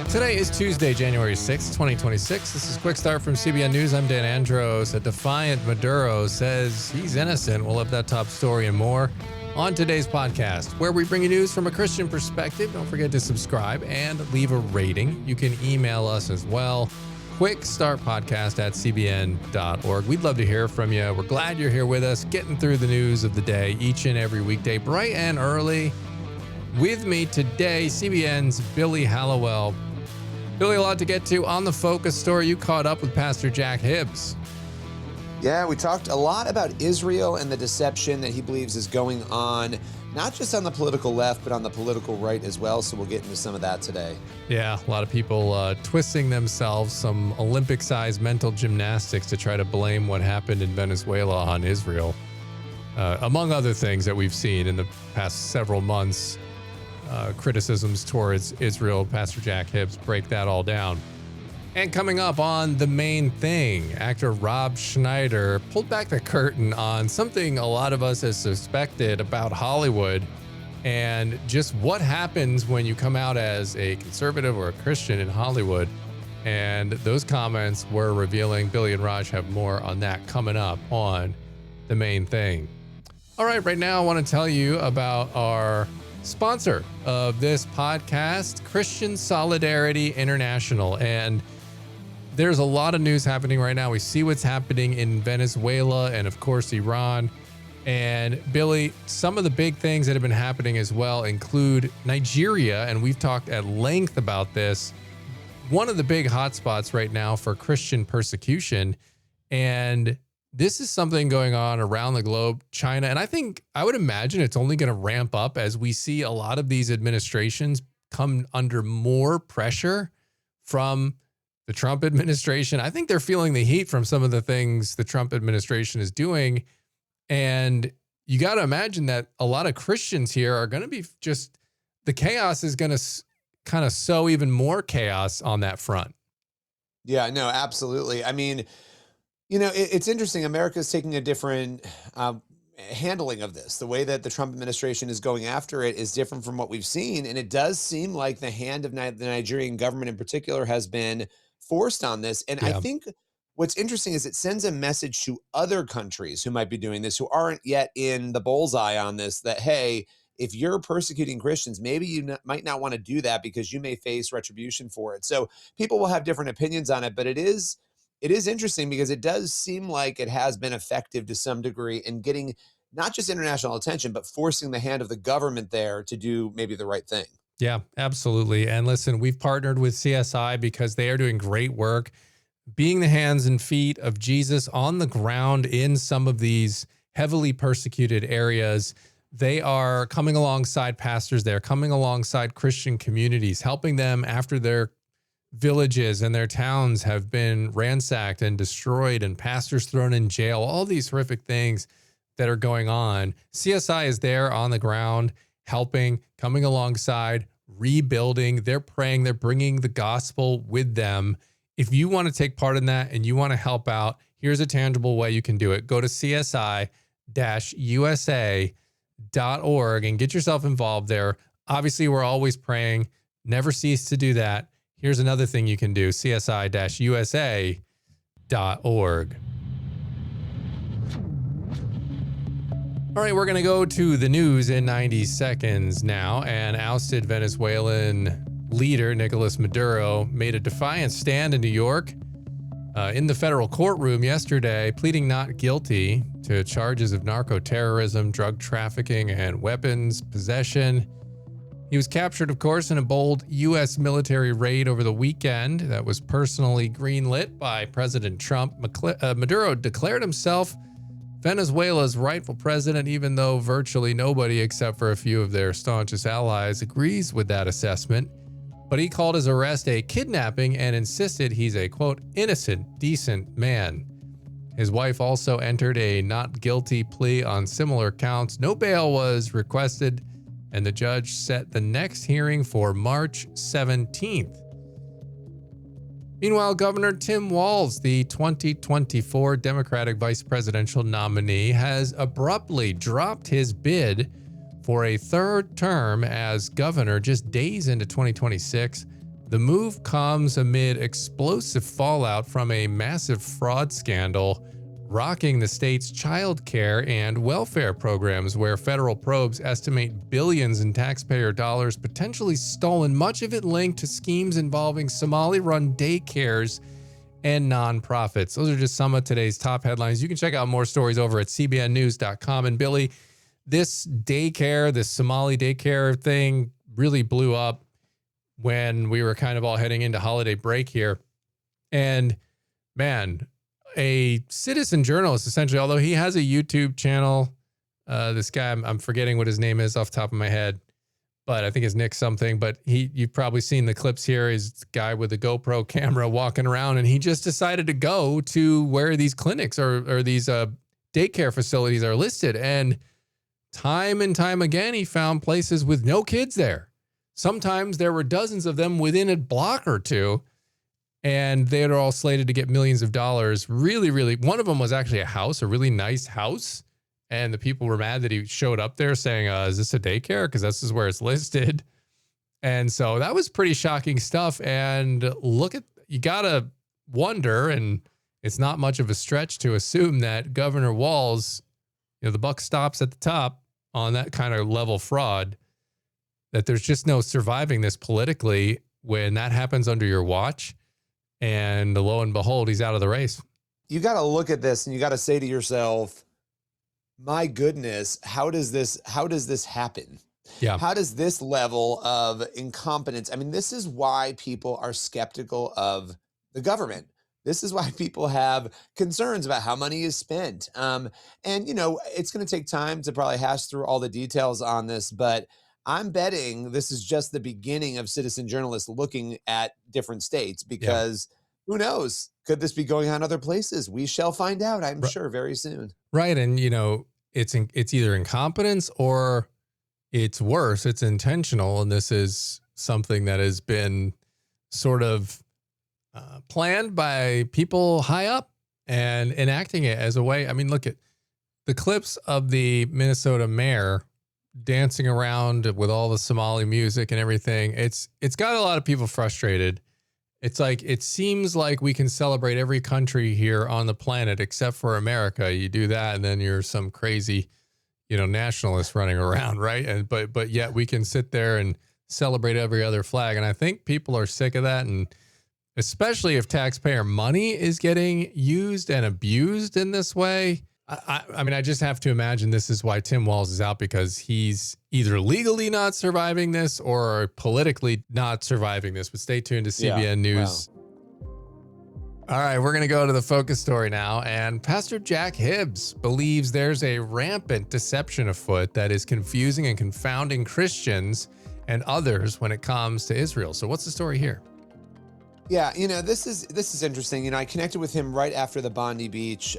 Today is Tuesday, January 6th, 2026. This is Quick Start from CBN News. I'm Dan Andros. A defiant Maduro says he's innocent. We'll have that top story and more on today's podcast, where we bring you news from a Christian perspective. Don't forget to subscribe and leave a rating. You can email us as well. quickstartpodcast@cbn.org. We'd love to hear from you. We're glad you're here with us, getting through the news of the day each and every weekday, bright and early. With me today, CBN's Billy Hallowell. Billy, a lot to get to on the Focus story. You caught up with Pastor Jack Hibbs. Yeah, we talked a lot about Israel and the deception that he believes is going on, not just on the political left, but on the political right as well. So we'll get into some of that today. Yeah, a lot of people twisting themselves, some Olympic-sized mental gymnastics to try to blame what happened in Venezuela on Israel, among other things that we've seen in the past several months. Criticisms towards Israel. Pastor Jack Hibbs break that all down. And coming up on The Main Thing, actor Rob Schneider pulled back the curtain on something a lot of us have suspected about Hollywood and just what happens when you come out as a conservative or a Christian in Hollywood. And those comments were revealing. Billy and Raj have more on that coming up on The Main Thing. All right now I want to tell you about our sponsor of this podcast, Christian Solidarity International. And there's a lot of news happening right now. We see what's happening in Venezuela and, of course, Iran. And Billy, some of the big things that have been happening as well include Nigeria, and we've talked at length about this. One of the big hotspots right now for Christian persecution. And this is something going on around the globe, China. And I would imagine it's only going to ramp up as we see a lot of these administrations come under more pressure from the Trump administration. I think they're feeling the heat from some of the things the Trump administration is doing. And you got to imagine that a lot of Christians here are going to be just, the chaos is going to kind of sow even more chaos on that front. Yeah, no, absolutely. I mean, you know, it's interesting. America is taking a different handling of this. The way that the Trump administration is going after it is different from what we've seen. And it does seem like the hand of the Nigerian government in particular has been forced on this. And I think what's interesting is it sends a message to other countries who might be doing this, who aren't yet in the bullseye on this, that, hey, if you're persecuting Christians, maybe you might not want to do that because you may face retribution for it. So people will have different opinions on it, but it is interesting because it does seem like it has been effective to some degree in getting not just international attention, but forcing the hand of the government there to do maybe the right thing. Yeah, absolutely. And listen, we've partnered with CSI because they are doing great work being the hands and feet of Jesus on the ground in some of these heavily persecuted areas. They are coming alongside pastors. They're coming alongside Christian communities, helping them after their villages and their towns have been ransacked and destroyed and pastors thrown in jail, all these horrific things that are going on. CSI is there on the ground, helping, coming alongside, rebuilding. They're praying, they're bringing the gospel with them. If you want to take part in that and you want to help out, here's a tangible way you can do it. Go to csi-usa.org and get yourself involved there. Obviously, we're always praying. Never cease to do that. Here's another thing you can do, csi-usa.org. All right, we're going to go to the news in 90 seconds now. And ousted Venezuelan leader Nicolás Maduro made a defiant stand in New York in the federal courtroom yesterday, pleading not guilty to charges of narco-terrorism, drug trafficking, and weapons possession. He was captured, of course, in a bold U.S. military raid over the weekend that was personally greenlit by President Trump. Maduro declared himself Venezuela's rightful president, even though virtually nobody except for a few of their staunchest allies agrees with that assessment. But he called his arrest a kidnapping and insisted he's a, quote, innocent, decent man. His wife also entered a not guilty plea on similar counts. No bail was requested, and the judge set the next hearing for March 17th. Meanwhile, Governor Tim Walz, the 2024 Democratic vice presidential nominee, has abruptly dropped his bid for a third term as governor just days into 2026. The move comes amid explosive fallout from a massive fraud scandal rocking the state's child care and welfare programs, where federal probes estimate billions in taxpayer dollars potentially stolen, much of it linked to schemes involving Somali-run daycares and nonprofits. Those are just some of today's top headlines. You can check out more stories over at cbnnews.com. And Billy, this daycare, this Somali daycare thing really blew up when we were kind of all heading into holiday break here. And man, a citizen journalist, essentially, although he has a YouTube channel, this guy, I'm forgetting what his name is off the top of my head, but I think it's Nick something, but you've probably seen the clips here. He's the guy with the GoPro camera walking around, and he just decided to go to where these clinics or these daycare facilities are listed. And time again, he found places with no kids there. Sometimes there were dozens of them within a block or two, and they were all slated to get millions of dollars. Really, really, one of them was actually a house, a really nice house. And the people were mad that he showed up there saying, is this a daycare? Because this is where it's listed. And so that was pretty shocking stuff. And you got to wonder, and it's not much of a stretch to assume that Governor Walz, the buck stops at the top on that kind of level fraud, that there's just no surviving this politically when that happens under your watch. And lo and behold, he's out of the race. You got to look at this and you got to say to yourself, my goodness, how does this happen? Yeah. How does this level of incompetence? I mean, this is why people are skeptical of the government. This is why people have concerns about how money is spent. And, it's going to take time to probably hash through all the details on this, but I'm betting this is just the beginning of citizen journalists looking at different states, because who knows? Could this be going on other places? We shall find out, I'm sure, very soon. Right. And, it's either incompetence or it's worse. It's intentional. And this is something that has been sort of planned by people high up and enacting it as a way. I mean, look at the clips of the Minnesota mayor dancing around with all the Somali music and everything. It's got a lot of people frustrated. It's like, it seems like we can celebrate every country here on the planet except for America. You do that, and then you're some crazy, nationalist running around, right? But yet we can sit there and celebrate every other flag. And I think people are sick of that, and especially if taxpayer money is getting used and abused in this way. I mean, I just have to imagine this is why Tim Walz is out, because he's either legally not surviving this or politically not surviving this. But stay tuned to CBN News. Wow. All right, we're going to go to the focus story now. And Pastor Jack Hibbs believes there's a rampant deception afoot that is confusing and confounding Christians and others when it comes to Israel. So what's the story here? Yeah, this is interesting. I connected with him right after the Bondi Beach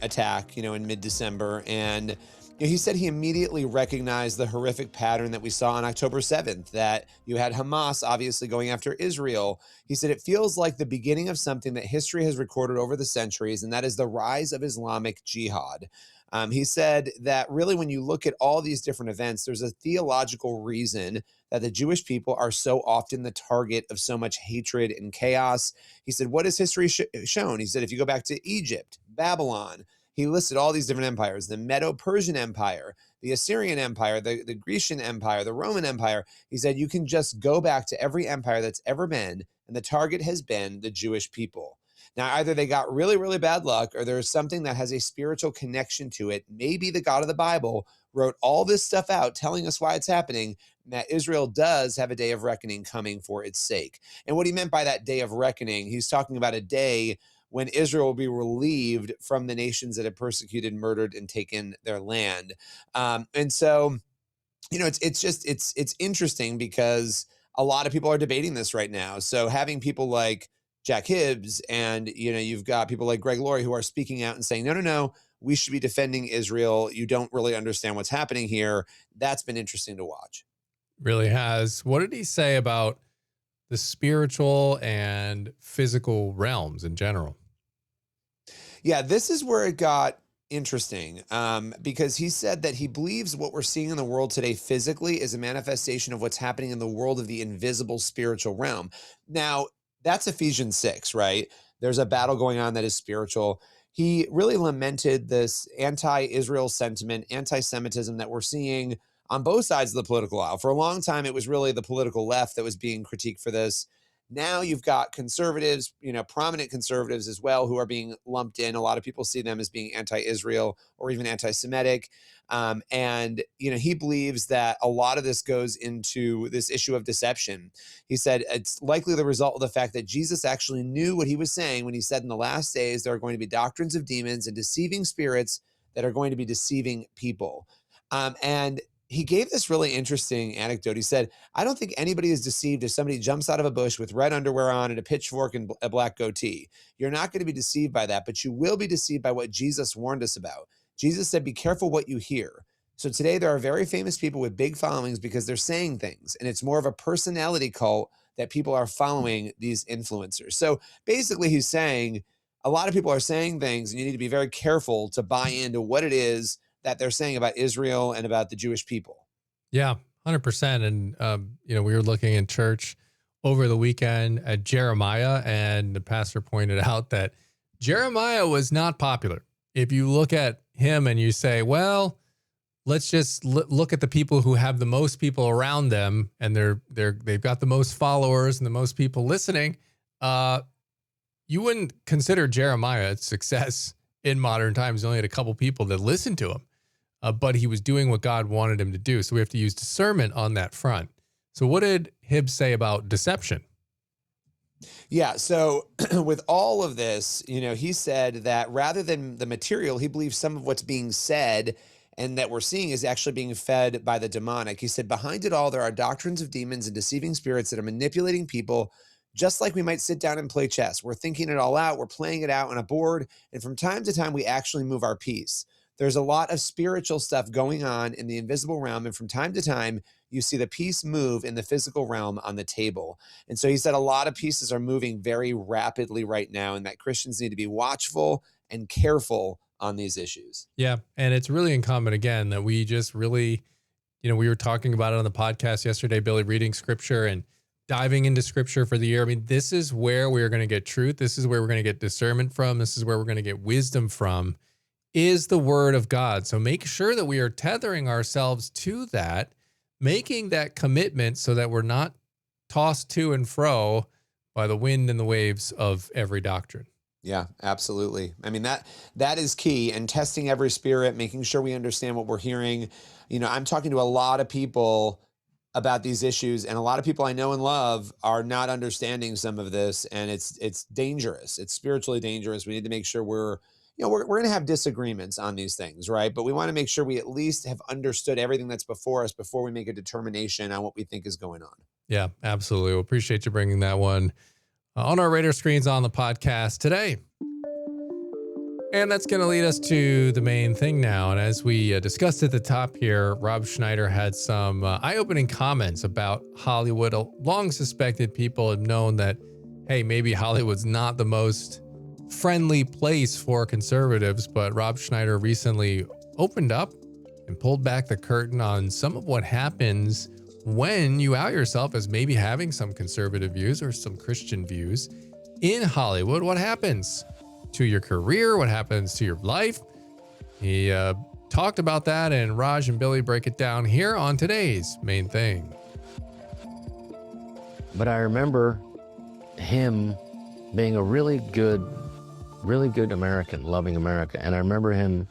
attack, in mid-December, and he said he immediately recognized the horrific pattern that we saw on October 7th, that you had Hamas obviously going after Israel. He said it feels like the beginning of something that history has recorded over the centuries, and that is the rise of Islamic jihad. He said that really, when you look at all these different events, there's a theological reason that the Jewish people are so often the target of so much hatred and chaos. He said, what has history shown? He said, if you go back to Egypt, Babylon, he listed all these different empires, the Medo-Persian Empire, the Assyrian Empire, the Grecian Empire, the Roman Empire. He said, you can just go back to every empire that's ever been, and the target has been the Jewish people. Now, either they got really, really bad luck, or there's something that has a spiritual connection to it. Maybe the God of the Bible wrote all this stuff out, telling us why it's happening, and that Israel does have a day of reckoning coming for its sake. And what he meant by that day of reckoning, he's talking about a day when Israel will be relieved from the nations that have persecuted, murdered, and taken their land. And so, it's interesting because a lot of people are debating this right now. So having people like Jack Hibbs and, you've got people like Greg Laurie who are speaking out and saying, no, we should be defending Israel. You don't really understand what's happening here. That's been interesting to watch. Really has. What did he say about the spiritual and physical realms in general? Yeah, this is where it got interesting because he said that he believes what we're seeing in the world today physically is a manifestation of what's happening in the world of the invisible spiritual realm. Now, that's Ephesians 6, right? There's a battle going on that is spiritual. He really lamented this anti-Israel sentiment, anti-Semitism that we're seeing on both sides of the political aisle. For a long time, it was really the political left that was being critiqued for this. Now you've got conservatives, prominent conservatives as well, who are being lumped in. A lot of people see them as being anti-Israel or even anti-Semitic. And he believes that a lot of this goes into this issue of deception. He said it's likely the result of the fact that Jesus actually knew what he was saying when he said in the last days there are going to be doctrines of demons and deceiving spirits that are going to be deceiving people. And he gave this really interesting anecdote. He said, I don't think anybody is deceived if somebody jumps out of a bush with red underwear on and a pitchfork and a black goatee. You're not going to be deceived by that, but you will be deceived by what Jesus warned us about. Jesus said, be careful what you hear. So today there are very famous people with big followings because they're saying things, and it's more of a personality cult that people are following these influencers. So basically he's saying a lot of people are saying things, and you need to be very careful to buy into what it is that they're saying about Israel and about the Jewish people. Yeah, 100%. And, we were looking in church over the weekend at Jeremiah, and the pastor pointed out that Jeremiah was not popular. If you look at him and you say, well, let's just look at the people who have the most people around them, and they've got the most followers and the most people listening, you wouldn't consider Jeremiah a success in modern times. He only had a couple people that listened to him. But he was doing what God wanted him to do. So we have to use discernment on that front. So what did Hibbs say about deception? Yeah. So with all of this, he said that rather than the material, he believes some of what's being said and that we're seeing is actually being fed by the demonic. He said, behind it all, there are doctrines of demons and deceiving spirits that are manipulating people, just like we might sit down and play chess. We're thinking it all out. We're playing it out on a board. And from time to time, we actually move our piece. There's a lot of spiritual stuff going on in the invisible realm. And from time to time, you see the piece move in the physical realm on the table. And so he said a lot of pieces are moving very rapidly right now, and that Christians need to be watchful and careful on these issues. Yeah. And it's really incumbent, again, that we just really, we were talking about it on the podcast yesterday, Billy, reading scripture and diving into scripture for the year. I mean, this is where we're going to get truth. This is where we're going to get discernment from. This is where we're going to get wisdom from, is the word of God. So make sure that we are tethering ourselves to that, making that commitment so that we're not tossed to and fro by the wind and the waves of every doctrine. Yeah, absolutely. I mean, that is key, and testing every spirit, making sure we understand what we're hearing. I'm talking to a lot of people about these issues, and a lot of people I know and love are not understanding some of this, and it's dangerous. It's spiritually dangerous. We need to make sure we're going to have disagreements on these things, right? But we want to make sure we at least have understood everything that's before us before we make a determination on what we think is going on. Yeah, absolutely. We appreciate you bringing that one on our radar screens on the podcast today. And that's going to lead us to the main thing now. And as we discussed at the top here, Rob Schneider had some eye-opening comments about Hollywood. Long suspected people have known that, hey, maybe Hollywood's not the most friendly place for conservatives, but Rob Schneider recently opened up and pulled back the curtain on some of what happens when you out yourself as maybe having some conservative views or some Christian views in Hollywood. What happens to your career? What happens to your life? He talked about that, and Raj and Billy break it down here on today's main thing. But I remember him being a really good American, loving America. And I remember him,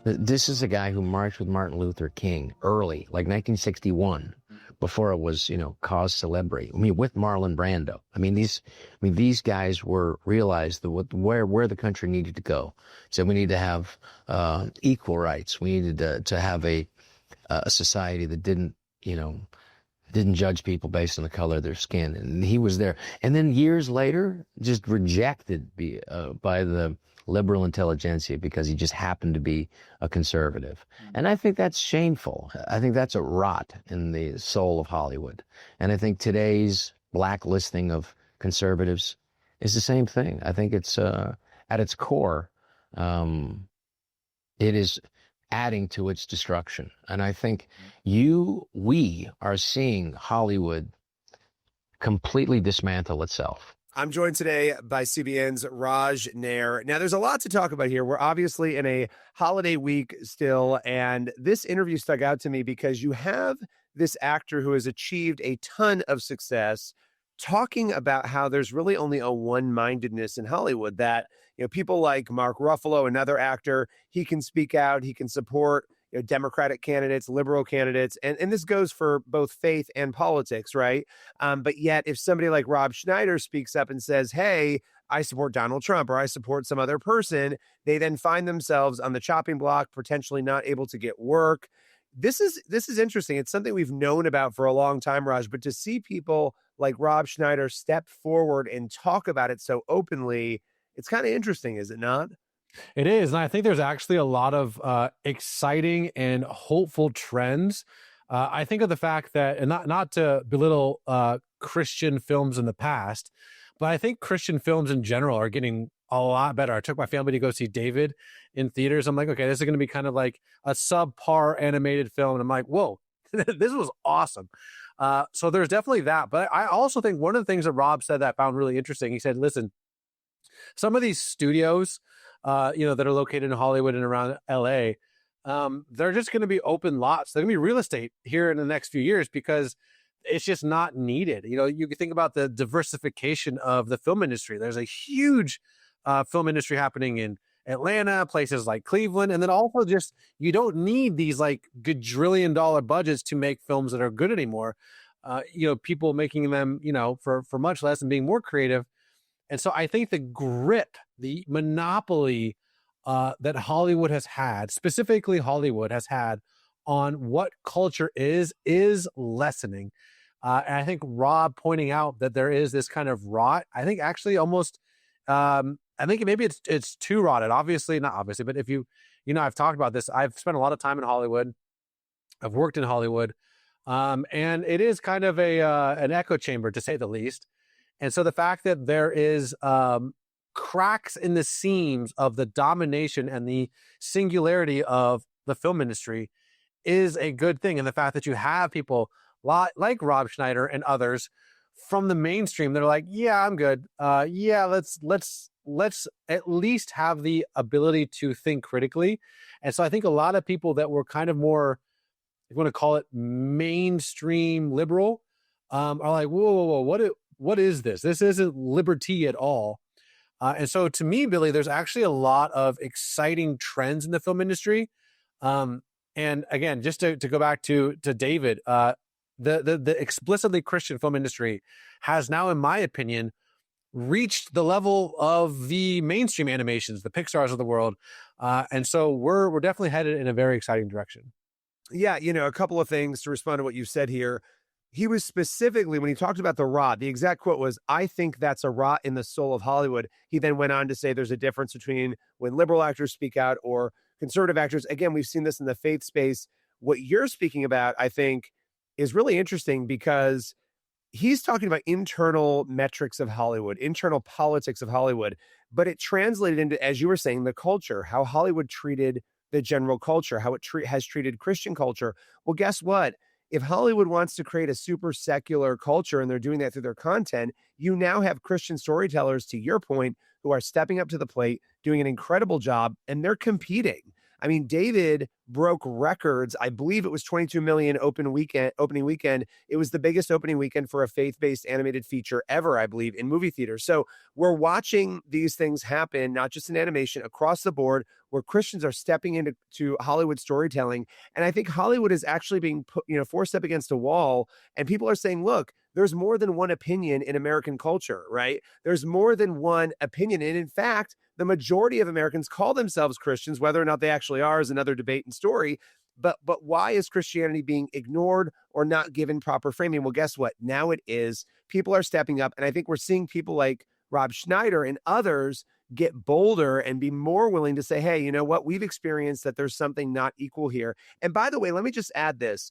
this is a guy who marched with Martin Luther King early, like 1961, before it was, cause celebrity. I mean, with Marlon Brando. These guys realized where the country needed to go. So we need to have equal rights. We needed to have a society that didn't judge people based on the color of their skin. And he was there. And then years later, just rejected by the liberal intelligentsia because he just happened to be a conservative. And I think that's shameful. I think that's a rot in the soul of Hollywood. And I think today's blacklisting of conservatives is the same thing. I think it's at its core, it is adding to its destruction. And I think we are seeing Hollywood completely dismantle itself. I'm joined today by CBN's Raj Nair. Now, there's a lot to talk about here. We're obviously in a holiday week still, and this interview stuck out to me because you have this actor who has achieved a ton of success talking about how there's really only a one-mindedness in Hollywood, that people like Mark Ruffalo, another actor, he can speak out, he can support Democratic candidates, liberal candidates, and this goes for both faith and politics, right? But yet, if somebody like Rob Schneider speaks up and says, hey, I support Donald Trump or I support some other person, they then find themselves on the chopping block, potentially not able to get work. This is interesting. It's something we've known about for a long time, Raj, but to see people like Rob Schneider step forward and talk about it so openly, it's kind of interesting, is it not? It is. And I think there's actually a lot of exciting and hopeful trends. I think of the fact that, and not to belittle Christian films in the past, but I think Christian films in general are getting a lot better. I took my family to go see David in theaters. I'm like, okay, this is going to be kind of like a subpar animated film. And I'm like, whoa, this was awesome. So there's definitely that. But I also think one of the things that Rob said that I found really interesting, he said, listen, some of these studios, that are located in Hollywood and around LA, they're just going to be open lots. They're going to be real estate here in the next few years because it's just not needed. You can think about the diversification of the film industry. There's a huge film industry happening in Atlanta, places like Cleveland, and then also just you don't need these like gajillion-dollar budgets to make films that are good anymore. People making them, for much less and being more creative. And so I think the grip, the monopoly that Hollywood has had, specifically Hollywood has had on what culture is lessening. And I think Rob pointing out that there is this kind of rot, I think actually almost, I think maybe it's too rotted. Not obviously, but if I've talked about this. I've spent a lot of time in Hollywood. I've worked in Hollywood. And it is kind of an echo chamber, to say the least. And so the fact that there is cracks in the seams of the domination and the singularity of the film industry is a good thing. And the fact that you have people like Rob Schneider and others from the mainstream that are like, yeah, I'm good. Let's at least have the ability to think critically. And so I think a lot of people that were kind of more, if you want to call it mainstream liberal, are like, whoa, what is this? This isn't liberty at all. And so to me, Billy, there's actually a lot of exciting trends in the film industry. And again, just to go back to David, the explicitly Christian film industry has now, in my opinion, reached the level of the mainstream animations, the Pixars of the world. And so we're definitely headed in a very exciting direction. Yeah, a couple of things to respond to what you said here. He was specifically, when he talked about the rot, the exact quote was, I think that's a rot in the soul of Hollywood. He then went on to say there's a difference between when liberal actors speak out or conservative actors. Again, we've seen this in the faith space. What you're speaking about, I think, is really interesting because he's talking about internal metrics of Hollywood, internal politics of Hollywood, but it translated into, as you were saying, the culture, how Hollywood treated the general culture, how it has treated Christian culture. Well, guess what? If Hollywood wants to create a super secular culture and they're doing that through their content, you now have Christian storytellers, to your point, who are stepping up to the plate, doing an incredible job, and they're competing. I mean, David broke records. I believe it was 22 million opening weekend. It was the biggest opening weekend for a faith-based animated feature ever, I believe, in movie theaters. So we're watching these things happen, not just in animation, across the board, where Christians are stepping into Hollywood storytelling. And I think Hollywood is actually being forced up against a wall. And people are saying, look, there's more than one opinion in American culture, right? There's more than one opinion. And in fact, the majority of Americans call themselves Christians. Whether or not they actually are is another debate and story. But why is Christianity being ignored or not given proper framing? Well, guess what? Now it is. People are stepping up. And I think we're seeing people like Rob Schneider and others get bolder and be more willing to say, hey, you know what? We've experienced that there's something not equal here. And by the way, let me just add this.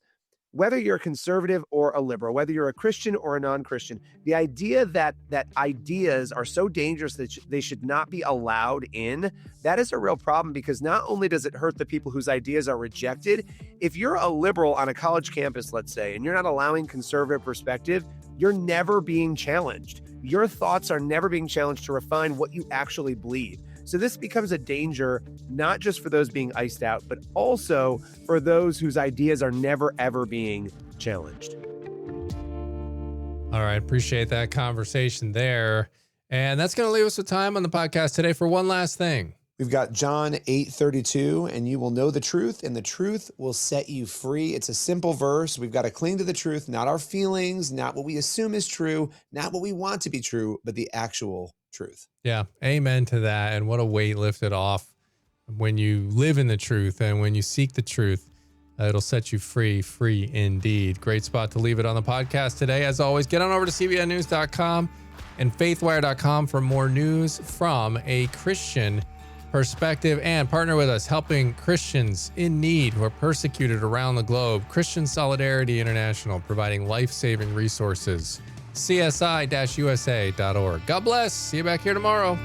whether you're a conservative or a liberal, whether you're a Christian or a non-Christian, the idea that ideas are so dangerous that they should not be allowed in, that is a real problem, because not only does it hurt the people whose ideas are rejected, if you're a liberal on a college campus, let's say, and you're not allowing conservative perspective, you're never being challenged. Your thoughts are never being challenged to refine what you actually believe. So this becomes a danger, not just for those being iced out, but also for those whose ideas are never, ever being challenged. All right. Appreciate that conversation there. And that's going to leave us with time on the podcast today for one last thing. We've got John 8:32, and you will know the truth, and the truth will set you free. It's a simple verse. We've got to cling to the truth, not our feelings, not what we assume is true, not what we want to be true, but the actual truth. Yeah. Amen to that. And what a weight lifted off when you live in the truth and when you seek the truth. It'll set you free, free indeed. Great spot to leave it on the podcast today. As always, get on over to cbnnews.com and faithwire.com for more news from a Christian perspective, and partner with us helping Christians in need who are persecuted around the globe. Christian Solidarity International, providing life-saving resources. CSI-USA.org. God bless. See you back here tomorrow.